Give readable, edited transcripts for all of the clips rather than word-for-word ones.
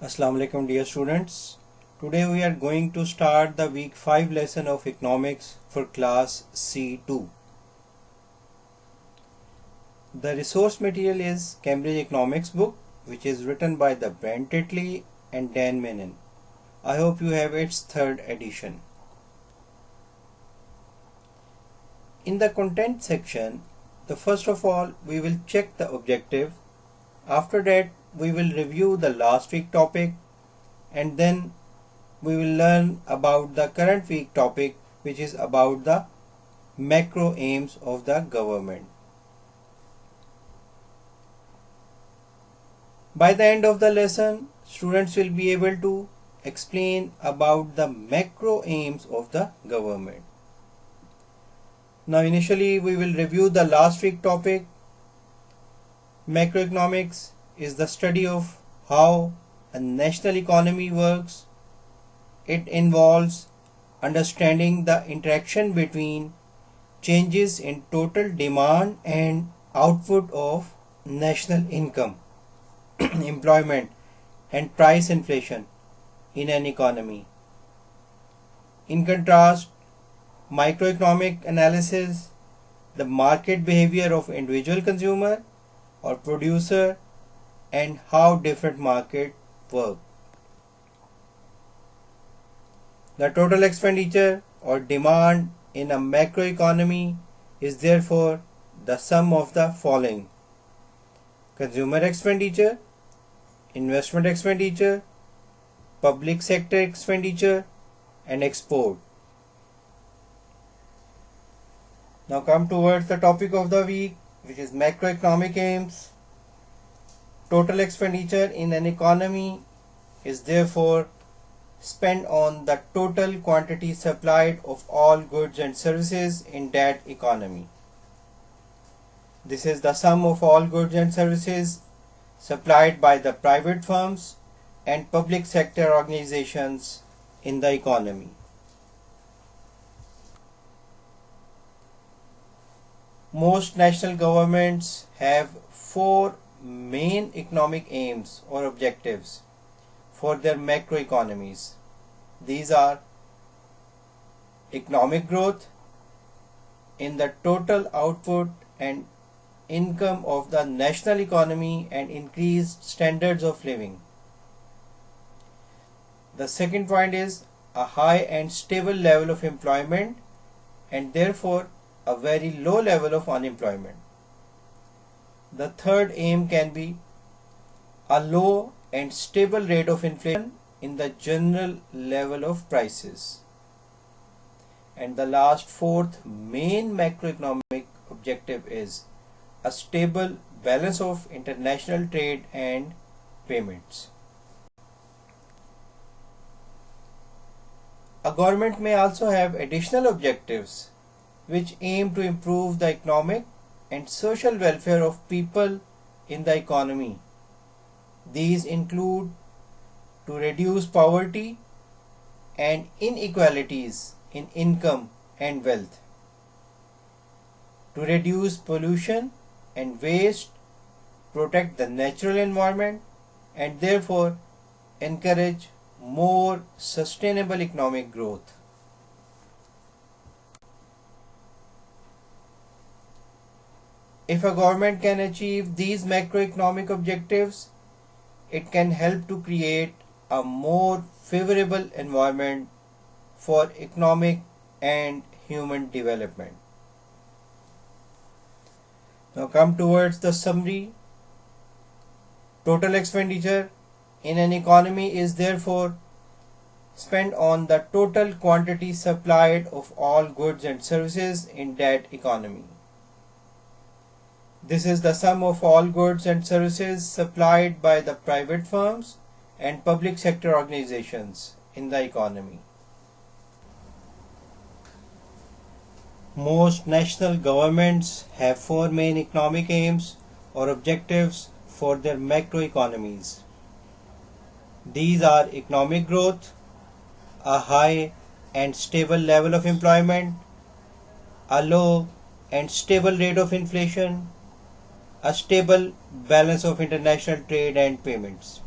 Assalamu alaikum dear students. Today we are going to start the week 5 lesson of economics for class C2. The resource material is Cambridge Economics book which is written by the Brent Titley and Dan Menon. I hope you have its third edition. In the content section, first of all we will check the objective. After that we will review the last week topic and then we will learn about the current week topic which is about the macro aims of the government. By the end of the lesson, students will be able to explain about the macro aims of the government. Now initially we will review the last week topic. Macroeconomics is the study of how a national economy works. It involves understanding the interaction between changes in total demand and output of national income, employment, and price inflation in an economy. In contrast, microeconomic analysis, the market behavior of individual consumer or producer and how different markets work. The total expenditure or demand in a macroeconomy is therefore the sum of the following: consumer expenditure, investment expenditure, public sector expenditure, and export. Now come towards the topic of the week, which is macroeconomic aims. Total expenditure in an economy is therefore spent on the total quantity supplied of all goods and services in that economy. This is the sum of all goods and services supplied by the private firms and public sector organizations in the economy. Most national governments have four main economic aims or objectives for their macroeconomies. These are economic growth in the total output and income of the national economy and increased standards of living. The second point is a high and stable level of employment and therefore a very low level of unemployment. The third aim can be a low and stable rate of inflation in the general level of prices. And the last fourth main macroeconomic objective is a stable balance of international trade and payments. A government may also have additional objectives which aim to improve the economic and social welfare of people in the economy. These include to reduce poverty and inequalities in income and wealth, to reduce pollution and waste, protect the natural environment, and therefore encourage more sustainable economic growth. If a government can achieve these macroeconomic objectives, it can help to create a more favorable environment for economic and human development. Now come towards the summary. Total expenditure in an economy is therefore spent on the total quantity supplied of all goods and services in that economy. This is the sum of all goods and services supplied by the private firms and public sector organizations in the economy. Most national governments have four main economic aims or objectives for their macroeconomies. These are economic growth, a high and stable level of employment, a low and stable rate of inflation, a stable balance of international trade and payments.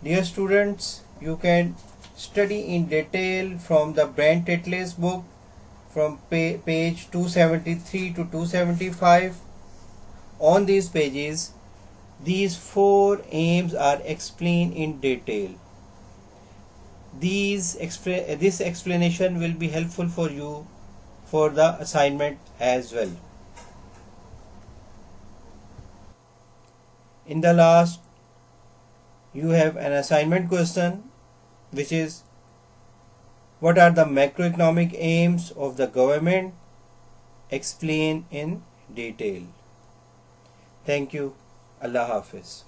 Dear students, you can study in detail from the Brent Titlis book from page 273 to 275. On these pages, these four aims are explained in detail. This explanation will be helpful for you for the assignment as well. In the last, you have an assignment question, which is, what are the macroeconomic aims of the government? Explain in detail. Thank you. Allah Hafiz.